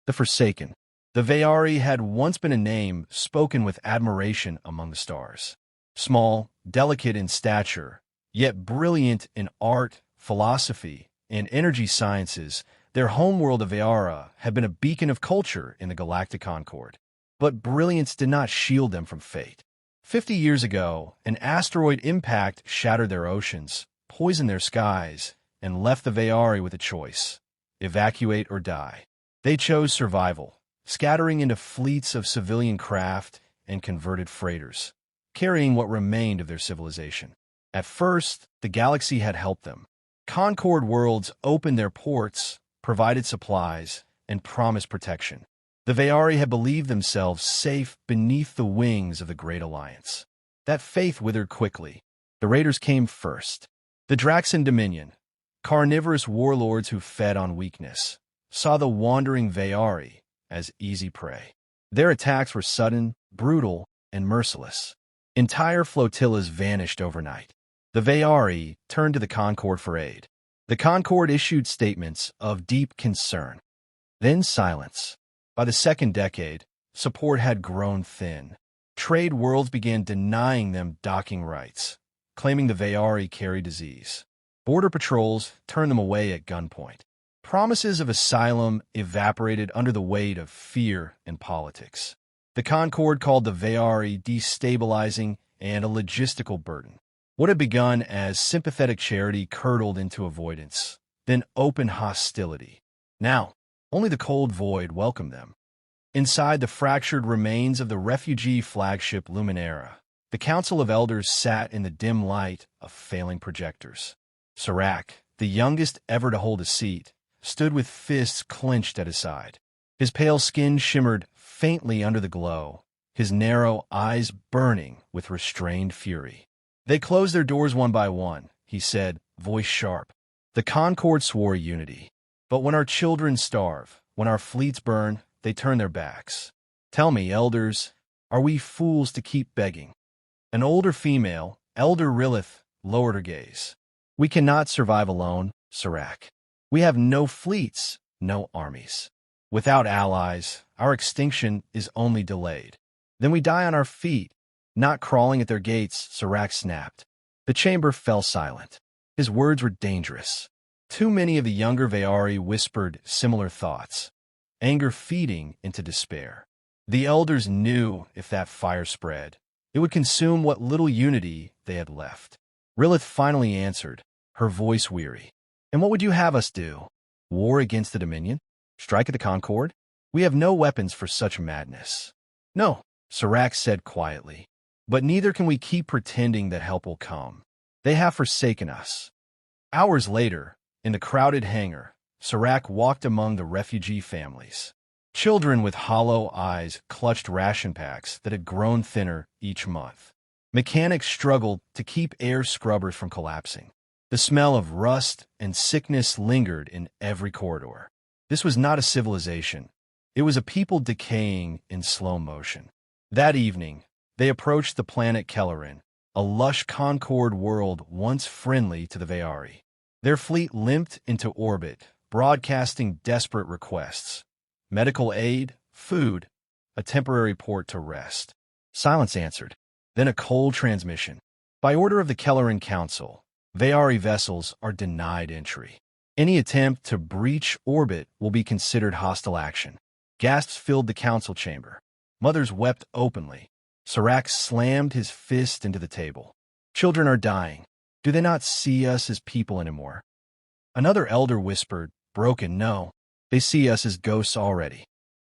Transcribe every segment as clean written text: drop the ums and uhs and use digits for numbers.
The Forsaken. The Veyari had once been a name spoken with admiration among the stars. Small, delicate in stature, yet brilliant in art, philosophy, and energy sciences, their homeworld of Veyari had been a beacon of culture in the Galactic Concord. But brilliance did not shield them from fate. 50 years ago, an asteroid impact shattered their oceans, poisoned their skies, and left the Veyari with a choice: evacuate or die. They chose survival, scattering into fleets of civilian craft and converted freighters, carrying what remained of their civilization. At first, the galaxy had helped them. Concord worlds opened their ports, provided supplies, and promised protection. The Veyari had believed themselves safe beneath the wings of the Great Alliance. That faith withered quickly. The raiders came first. The Draxan Dominion, carnivorous warlords who fed on weakness, saw the wandering Veyari as easy prey. Their attacks were sudden, brutal, and merciless. Entire flotillas vanished overnight. The Veyari turned to the Concord for aid. The Concord issued statements of deep concern. Then silence. By the second decade, support had grown thin. Trade worlds began denying them docking rights, claiming the Veyari carried disease. Border patrols turned them away at gunpoint. Promises of asylum evaporated under the weight of fear and politics. The Concord called the Veyari destabilizing and a logistical burden. What had begun as sympathetic charity curdled into avoidance, then open hostility. Now, only the cold void welcomed them. Inside the fractured remains of the refugee flagship Luminera, the Council of Elders sat in the dim light of failing projectors. Serac, the youngest ever to hold a seat, stood with fists clenched at his side. His pale skin shimmered faintly under the glow, his narrow eyes burning with restrained fury. They closed their doors one by one, he said, voice sharp. The Concord swore unity. But when our children starve, when our fleets burn, they turn their backs. Tell me, elders, are we fools to keep begging? An older female, Elder Rilith, lowered her gaze. We cannot survive alone, Serac. We have no fleets, no armies. Without allies, our extinction is only delayed. Then we die on our feet, not crawling at their gates, Serac snapped. The chamber fell silent. His words were dangerous. Too many of the younger Veyari whispered similar thoughts, anger feeding into despair. The elders knew if that fire spread, it would consume what little unity they had left. Rilith finally answered, her voice weary. And what would you have us do? War against the Dominion? Strike at the Concord? We have no weapons for such madness. No, Serac said quietly. But neither can we keep pretending that help will come. They have forsaken us. Hours later, in the crowded hangar, Serac walked among the refugee families. Children with hollow eyes clutched ration packs that had grown thinner each month. Mechanics struggled to keep air scrubbers from collapsing. The smell of rust and sickness lingered in every corridor. This was not a civilization. It was a people decaying in slow motion. That evening, they approached the planet Kellerin, a lush Concord world once friendly to the Veyari. Their fleet limped into orbit, broadcasting desperate requests. Medical aid, food, a temporary port to rest. Silence answered. Then a cold transmission. By order of the Kellerin Council, Veyari vessels are denied entry. Any attempt to breach orbit will be considered hostile action. Gasps filled the council chamber. Mothers wept openly. Serac slammed his fist into the table. Children are dying. Do they not see us as people anymore? Another elder whispered, broken, no. They see us as ghosts already.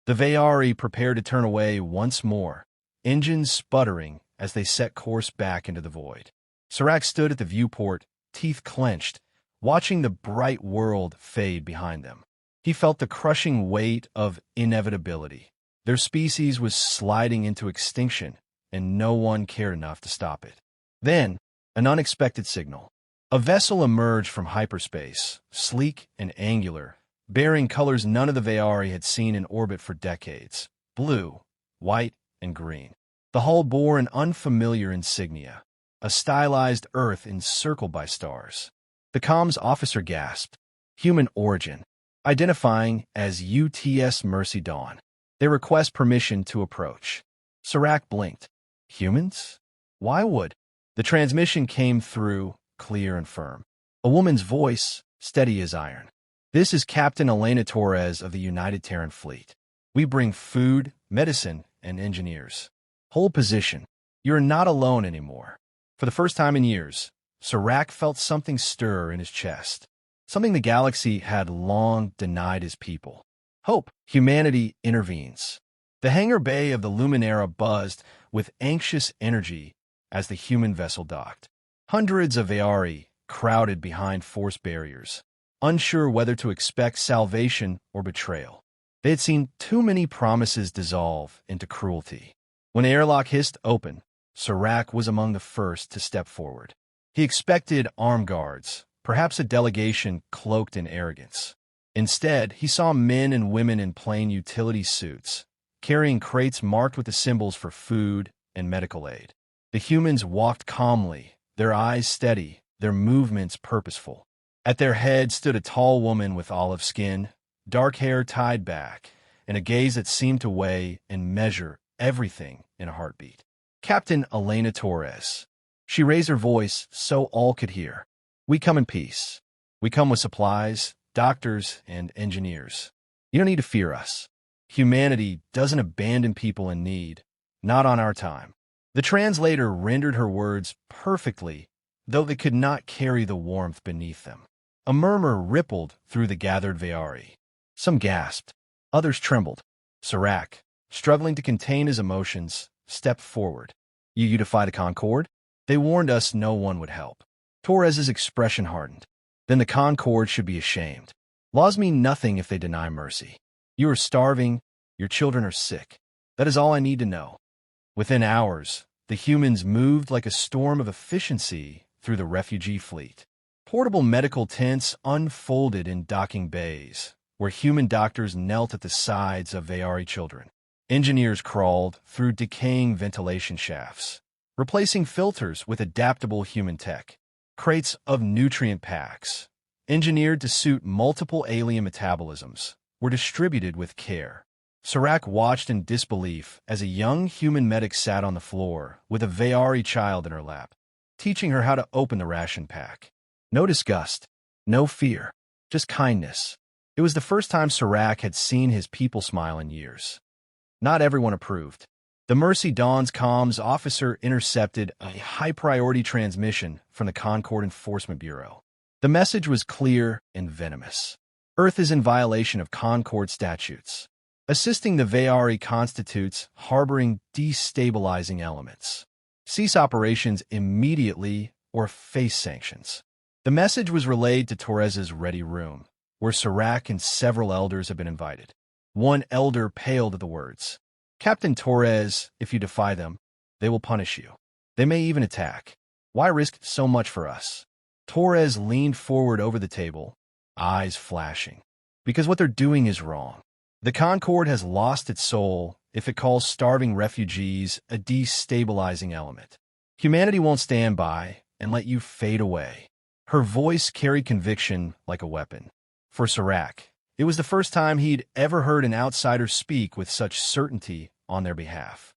The Veyari prepared to turn away once more, engines sputtering as they set course back into the void. Serac stood at the viewport, teeth clenched, watching the bright world fade behind them. He felt the crushing weight of inevitability. Their species was sliding into extinction, and no one cared enough to stop it. Then, an unexpected signal. A vessel emerged from hyperspace, sleek and angular, bearing colors none of the Veyari had seen in orbit for decades: blue, white, and green. The hull bore an unfamiliar insignia, a stylized Earth encircled by stars. The comms officer gasped. Human origin. identifying as UTS Mercy Dawn. They request permission to approach. Serac blinked. Humans? Why would? The transmission came through, clear and firm. A woman's voice, steady as iron. This is Captain Elena Torres of the United Terran Fleet. We bring food, medicine, and engineers. Hold position. You're not alone anymore. For the first time in years, Serac felt something stir in his chest. Something the galaxy had long denied his people. Hope. Humanity intervenes. The hangar bay of the Luminera buzzed with anxious energy as the human vessel docked. Hundreds of Veyari crowded behind force barriers, unsure whether to expect salvation or betrayal. They had seen too many promises dissolve into cruelty. When the airlock hissed open, Serac was among the first to step forward. He expected armed guards, perhaps a delegation cloaked in arrogance. Instead, he saw men and women in plain utility suits, carrying crates marked with the symbols for food and medical aid. The humans walked calmly, their eyes steady, their movements purposeful. At their head stood a tall woman with olive skin, dark hair tied back, and a gaze that seemed to weigh and measure everything in a heartbeat. Captain Elena Torres. She raised her voice so all could hear. We come in peace. We come with supplies, doctors, and engineers. You don't need to fear us. Humanity doesn't abandon people in need, not on our time. The translator rendered her words perfectly, though they could not carry the warmth beneath them. A murmur rippled through the gathered Veyari. Some gasped. Others trembled. Serac, struggling to contain his emotions, stepped forward. You defy the Concord? They warned us no one would help. Torres's expression hardened. Then the Concord should be ashamed. Laws mean nothing if they deny mercy. You are starving. Your children are sick. That is all I need to know. Within hours, the humans moved like a storm of efficiency through the refugee fleet. Portable medical tents unfolded in docking bays, where human doctors knelt at the sides of Veyari children. Engineers crawled through decaying ventilation shafts, replacing filters with adaptable human tech. Crates of nutrient packs, engineered to suit multiple alien metabolisms, were distributed with care. Serac watched in disbelief as a young human medic sat on the floor with a Veyari child in her lap, teaching her how to open the ration pack. No disgust, no fear, just kindness. It was the first time Serac had seen his people smile in years. Not everyone approved. The Mercy Dawn's comms officer intercepted a high-priority transmission from the Concord Enforcement Bureau. The message was clear and venomous. Earth is in violation of Concord statutes. Assisting the Veyari constitutes harboring destabilizing elements. Cease operations immediately or face sanctions. The message was relayed to Torres's ready room, where Serac and several elders had been invited. One elder paled at the words. Captain Torres, if you defy them, they will punish you. They may even attack. Why risk so much for us? Torres leaned forward over the table, eyes flashing. Because what they're doing is wrong. The Concord has lost its soul if it calls starving refugees a destabilizing element. Humanity won't stand by and let you fade away. Her voice carried conviction like a weapon. For Serac, it was the first time he'd ever heard an outsider speak with such certainty on their behalf.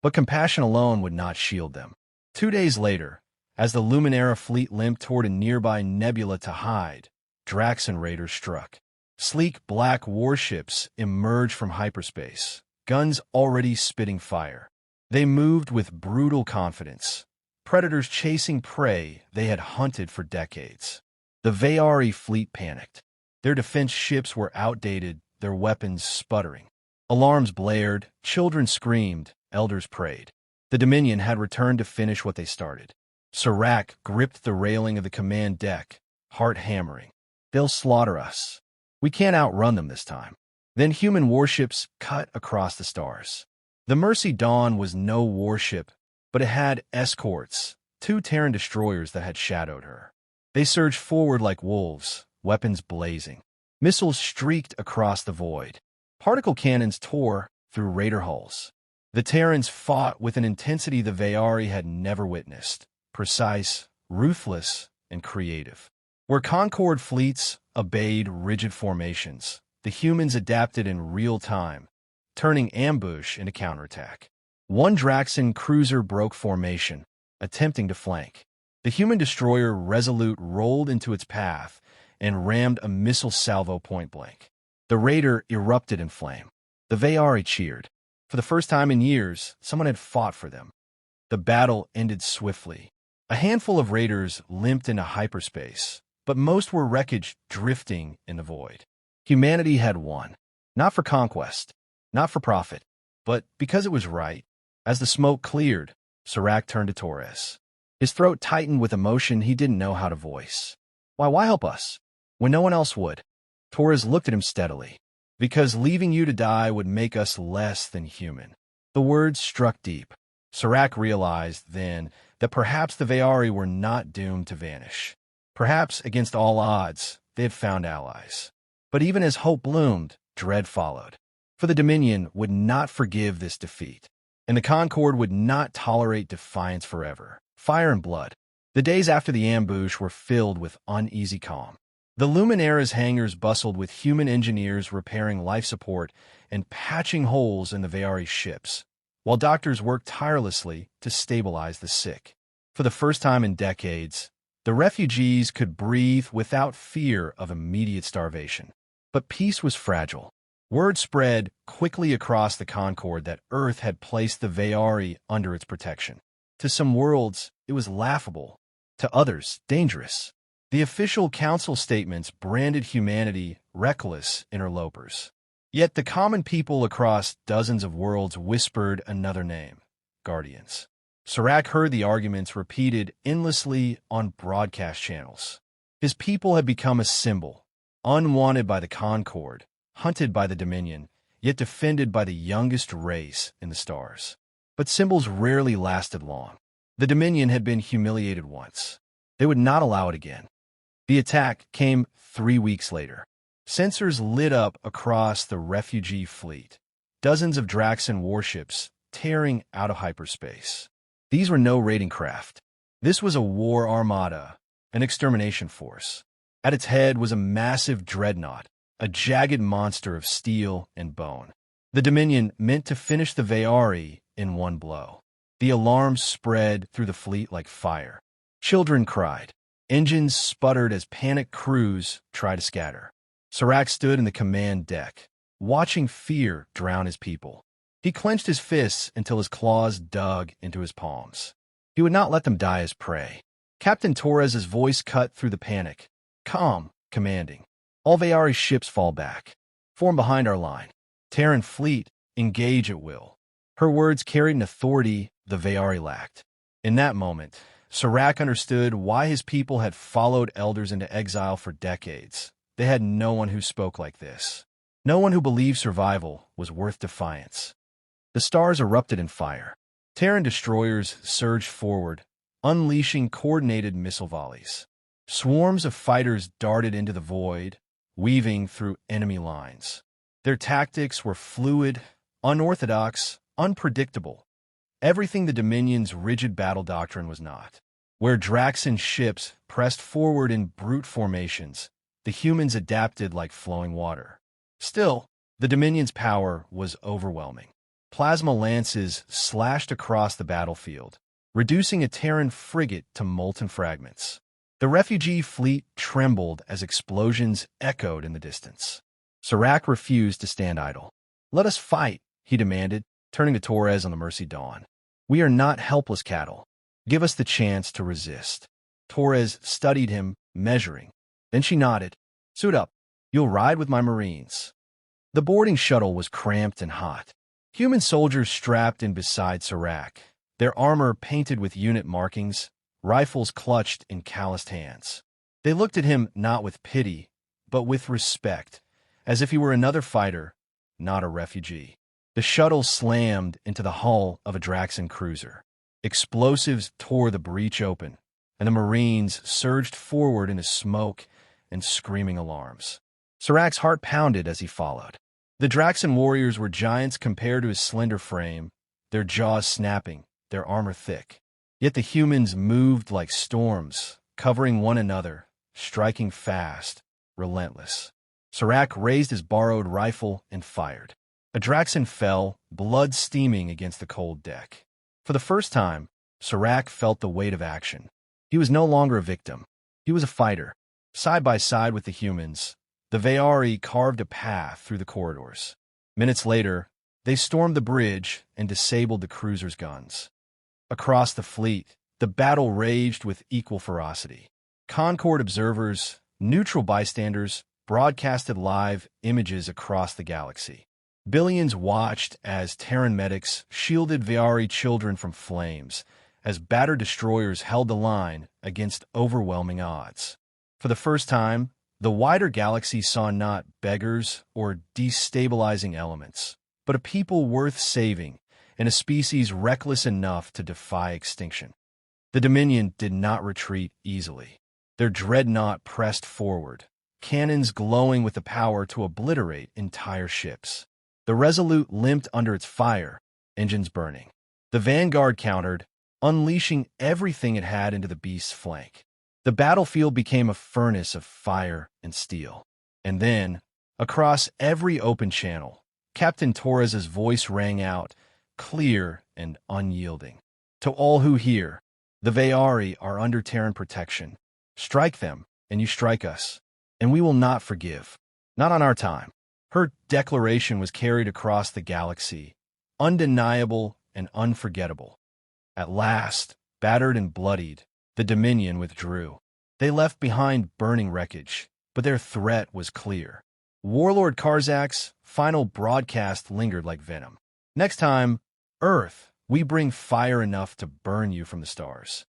But compassion alone would not shield them. 2 days later, as the Luminera fleet limped toward a nearby nebula to hide, Draxan raiders struck. Sleek black warships emerged from hyperspace, guns already spitting fire. They moved with brutal confidence, predators chasing prey they had hunted for decades. The Veyari fleet panicked. Their defense ships were outdated, their weapons sputtering. Alarms blared, children screamed, elders prayed. The Dominion had returned to finish what they started. Serac gripped the railing of the command deck, heart hammering. They'll slaughter us. We can't outrun them this time. Then human warships cut across the stars. The Mercy Dawn was no warship, but it had escorts, 2 Terran destroyers that had shadowed her. They surged forward like wolves, weapons blazing. Missiles streaked across the void. Particle cannons tore through raider hulls. The Terrans fought with an intensity the Veyari had never witnessed, precise, ruthless, and creative. Where Concord fleets obeyed rigid formations, the humans adapted in real time, turning ambush into counterattack. One Draxan cruiser broke formation, attempting to flank. The human destroyer Resolute rolled into its path and rammed a missile salvo point-blank. The raider erupted in flame. The Veyari cheered. For the first time in years, someone had fought for them. The battle ended swiftly. A handful of raiders limped into hyperspace, but most were wreckage drifting in the void. Humanity had won. Not for conquest, not for profit, but because it was right. As the smoke cleared, Serac turned to Torres. His throat tightened with emotion he didn't know how to voice. Why help us? When no one else would. Torres looked at him steadily. Because leaving you to die would make us less than human. The words struck deep. Serac realized then that perhaps the Veyari were not doomed to vanish. Perhaps, against all odds, they had found allies. But even as hope bloomed, dread followed. For the Dominion would not forgive this defeat, and the Concord would not tolerate Defiance forever. Fire and blood. The days after the ambush were filled with uneasy calm. The Luminara's hangars bustled with human engineers repairing life support and patching holes in the Veyari ships, while doctors worked tirelessly to stabilize the sick. For the first time in decades, the refugees could breathe without fear of immediate starvation. But peace was fragile. Word spread quickly across the Concord that Earth had placed the Veyari under its protection. To some worlds, it was laughable. To others, dangerous. The official council statements branded humanity reckless interlopers. Yet the common people across dozens of worlds whispered another name: Guardians. Serac heard the arguments repeated endlessly on broadcast channels. His people had become a symbol, unwanted by the Concord, hunted by the Dominion, yet defended by the youngest race in the stars. But symbols rarely lasted long. The Dominion had been humiliated once. They would not allow it again. The attack came 3 weeks later. Sensors lit up across the refugee fleet. Dozens of Draxan warships tearing out of hyperspace. These were no raiding craft. This was a war armada, an extermination force. At its head was a massive dreadnought, a jagged monster of steel and bone. The Dominion meant to finish the Veyari in one blow. The alarms spread through the fleet like fire. Children cried. Engines sputtered as panicked crews tried to scatter. Serac stood in the command deck, watching fear drown his people. He clenched his fists until his claws dug into his palms. He would not let them die as prey. Captain Torres's voice cut through the panic. Calm, commanding. All Veyari ships fall back. Form behind our line. Terran fleet, engage at will. Her words carried an authority the Veyari lacked. In that moment, Serac understood why his people had followed elders into exile for decades. They had no one who spoke like this. No one who believed survival was worth defiance. The stars erupted in fire. Terran destroyers surged forward, unleashing coordinated missile volleys. Swarms of fighters darted into the void, weaving through enemy lines. Their tactics were fluid, unorthodox, unpredictable. Everything the Dominion's rigid battle doctrine was not. Where Draxan ships pressed forward in brute formations, the humans adapted like flowing water. Still, the Dominion's power was overwhelming. Plasma lances slashed across the battlefield, reducing a Terran frigate to molten fragments. The refugee fleet trembled as explosions echoed in the distance. Serac refused to stand idle. "Let us fight," he demanded, turning to Torres on the Mercy Dawn. "We are not helpless cattle. Give us the chance to resist." Torres studied him, measuring. Then she nodded. "Suit up. You'll ride with my Marines." The boarding shuttle was cramped and hot. Human soldiers strapped in beside Serac, their armor painted with unit markings, rifles clutched in calloused hands. They looked at him not with pity, but with respect, as if he were another fighter, not a refugee. The shuttle slammed into the hull of a Draxan cruiser. Explosives tore the breach open, and the Marines surged forward into smoke and screaming alarms. Serac's heart pounded as he followed. The Draxan warriors were giants compared to his slender frame, their jaws snapping, their armor thick. Yet the humans moved like storms, covering one another, striking fast, relentless. Serac raised his borrowed rifle and fired. Adraxan fell, blood steaming against the cold deck. For the first time, Serac felt the weight of action. He was no longer a victim. He was a fighter. Side by side with the humans, the Veyari carved a path through the corridors. Minutes later, they stormed the bridge and disabled the cruiser's guns. Across the fleet, the battle raged with equal ferocity. Concord observers, neutral bystanders, broadcasted live images across the galaxy. Billions watched as Terran medics shielded Veyari children from flames, as battered destroyers held the line against overwhelming odds. For the first time, the wider galaxy saw not beggars or destabilizing elements, but a people worth saving and a species reckless enough to defy extinction. The Dominion did not retreat easily. Their dreadnought pressed forward, cannons glowing with the power to obliterate entire ships. The Resolute limped under its fire, engines burning. The Vanguard countered, unleashing everything it had into the beast's flank. The battlefield became a furnace of fire and steel. And then, across every open channel, Captain Torres's voice rang out, clear and unyielding. To all who hear, the Veyari are under Terran protection. Strike them, and you strike us, and we will not forgive. Not on our time. Her declaration was carried across the galaxy, undeniable and unforgettable. At last, battered and bloodied, the Dominion withdrew. They left behind burning wreckage, but their threat was clear. Warlord Karzak's final broadcast lingered like venom. Next time, Earth, we bring fire enough to burn you from the stars.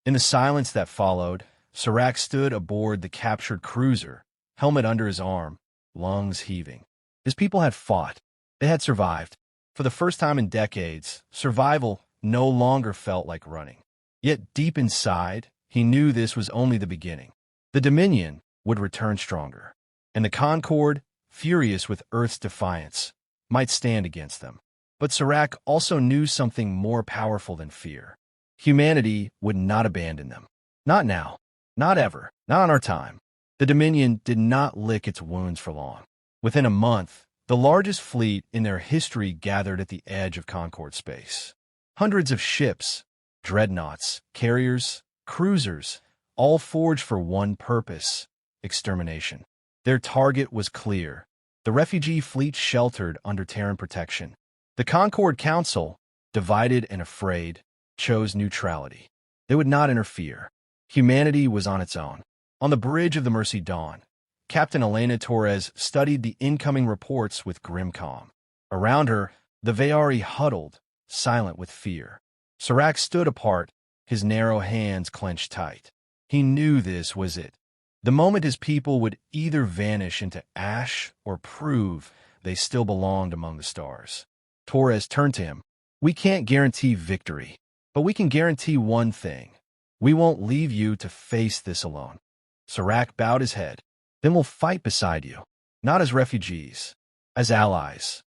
In the silence that followed, Serac stood aboard the captured cruiser, helmet under his arm, lungs heaving. His people had fought. They had survived. For the first time in decades, survival no longer felt like running. Yet deep inside, he knew this was only the beginning. The Dominion would return stronger, and the Concord, furious with Earth's defiance, might stand against them. But Serac also knew something more powerful than fear. Humanity would not abandon them. Not now. Not ever. Not on our time. The Dominion did not lick its wounds for long. Within a month, the largest fleet in their history gathered at the edge of Concord space. Hundreds of ships, dreadnoughts, carriers, cruisers, all forged for one purpose: extermination. Their target was clear: the refugee fleet sheltered under Terran protection. The Concord Council, divided and afraid, chose neutrality. They would not interfere. Humanity was on its own. On the bridge of the Mercy Dawn, Captain Elena Torres studied the incoming reports with grim calm. Around her, the Veyari huddled, silent with fear. Serac stood apart, his narrow hands clenched tight. He knew this was it. The moment his people would either vanish into ash or prove they still belonged among the stars. Torres turned to him. "We can't guarantee victory, but we can guarantee one thing. We won't leave you to face this alone." Serac bowed his head. "Then we'll fight beside you, not as refugees, as allies."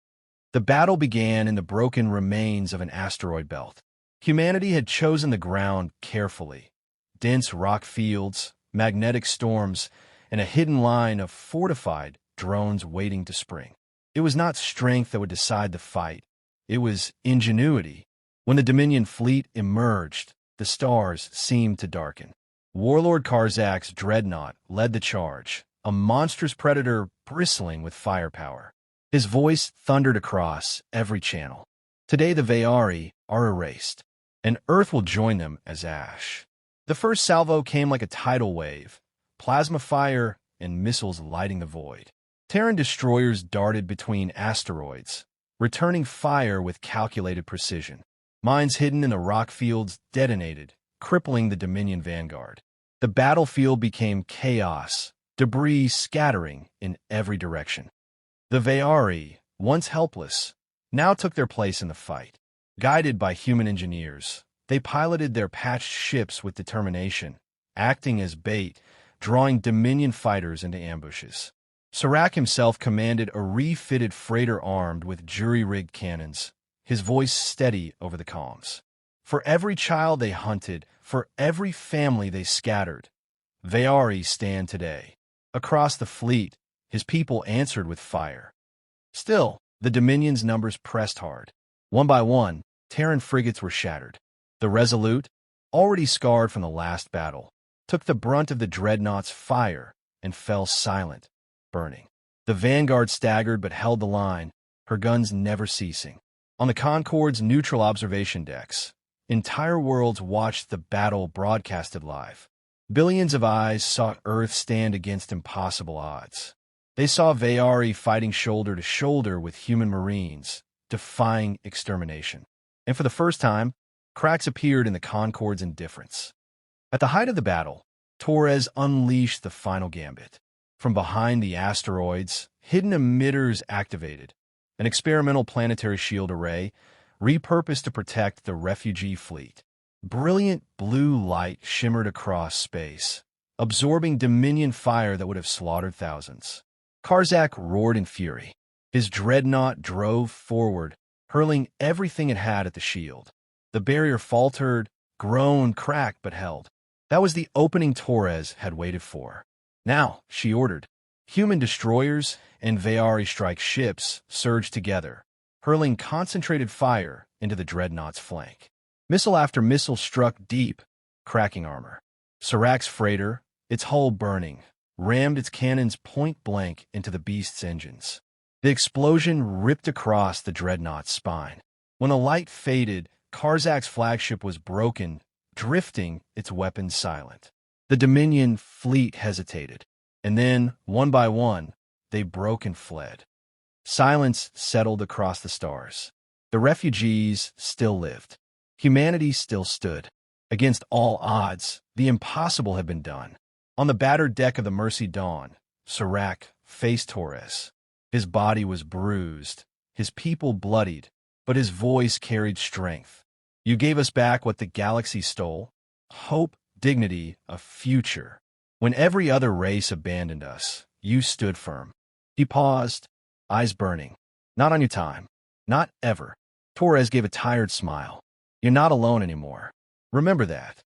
The battle began in the broken remains of an asteroid belt. Humanity had chosen the ground carefully. Dense rock fields, magnetic storms, and a hidden line of fortified drones waiting to spring. It was not strength that would decide the fight. It was ingenuity. When the Dominion fleet emerged, the stars seemed to darken. Warlord Karzak's dreadnought led the charge, a monstrous predator bristling with firepower. His voice thundered across every channel. Today the Veyari are erased, and Earth will join them as ash. The first salvo came like a tidal wave, plasma fire and missiles lighting the void. Terran destroyers darted between asteroids, returning fire with calculated precision. Mines hidden in the rock fields detonated, crippling the Dominion vanguard. The battlefield became chaos, debris scattering in every direction. The Veyari, once helpless, now took their place in the fight. Guided by human engineers, they piloted their patched ships with determination, acting as bait, drawing Dominion fighters into ambushes. Serac himself commanded a refitted freighter armed with jury-rigged cannons, his voice steady over the comms. For every child they hunted, for every family they scattered, Veyari stand today. Across the fleet, his people answered with fire. Still, the Dominion's numbers pressed hard. One by one, Terran frigates were shattered. The Resolute, already scarred from the last battle, took the brunt of the dreadnought's fire and fell silent, burning. The Vanguard staggered but held the line, her guns never ceasing. On the Concord's neutral observation decks, entire worlds watched the battle broadcasted live. Billions of eyes saw Earth stand against impossible odds. They saw Veyari fighting shoulder to shoulder with human marines, defying extermination. And for the first time, cracks appeared in the Concord's indifference. At the height of the battle, Torres unleashed the final gambit. From behind the asteroids, hidden emitters activated, an experimental planetary shield array repurposed to protect the refugee fleet. Brilliant blue light shimmered across space, absorbing Dominion fire that would have slaughtered thousands. Karzak roared in fury. His dreadnought drove forward, hurling everything it had at the shield. The barrier faltered, groaned, cracked, but held. That was the opening Torres had waited for. Now, she ordered. Human destroyers and Veyari-strike ships surged together, hurling concentrated fire into the dreadnought's flank. Missile after missile struck deep, cracking armor. Sirac's freighter, its hull burning, rammed its cannons point-blank into the beast's engines. The explosion ripped across the dreadnought's spine. When the light faded, Karzak's flagship was broken, drifting, its weapons silent. The Dominion fleet hesitated, and then, one by one, they broke and fled. Silence settled across the stars. The refugees still lived. Humanity still stood. Against all odds, the impossible had been done. On the battered deck of the Mercy Dawn, Sirac faced Torres. His body was bruised, his people bloodied, but his voice carried strength. You gave us back what the galaxy stole: hope, dignity, a future. When every other race abandoned us, you stood firm. He paused, eyes burning. Not on your time. Not ever. Torres gave a tired smile. You're not alone anymore. Remember that.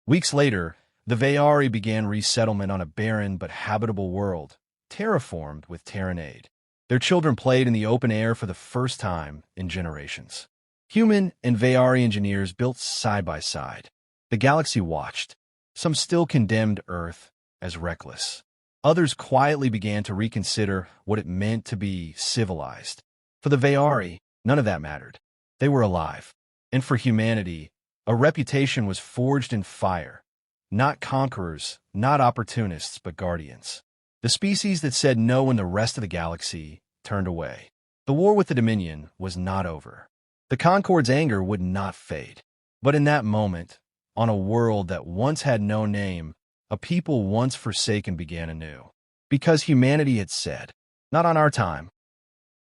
Weeks later, the Veyari began resettlement on a barren but habitable world, terraformed with Terran aid. Their children played in the open air for the first time in generations. Human and Veyari engineers built side by side. The galaxy watched. Some still condemned Earth as reckless. Others quietly began to reconsider what it meant to be civilized. For the Veyari, none of that mattered. They were alive. And for humanity, a reputation was forged in fire. Not conquerors, not opportunists, but guardians. The species that said no when the rest of the galaxy turned away. The war with the Dominion was not over. The Concord's anger would not fade. But in that moment, on a world that once had no name, a people once forsaken began anew. Because humanity had said, not on our time,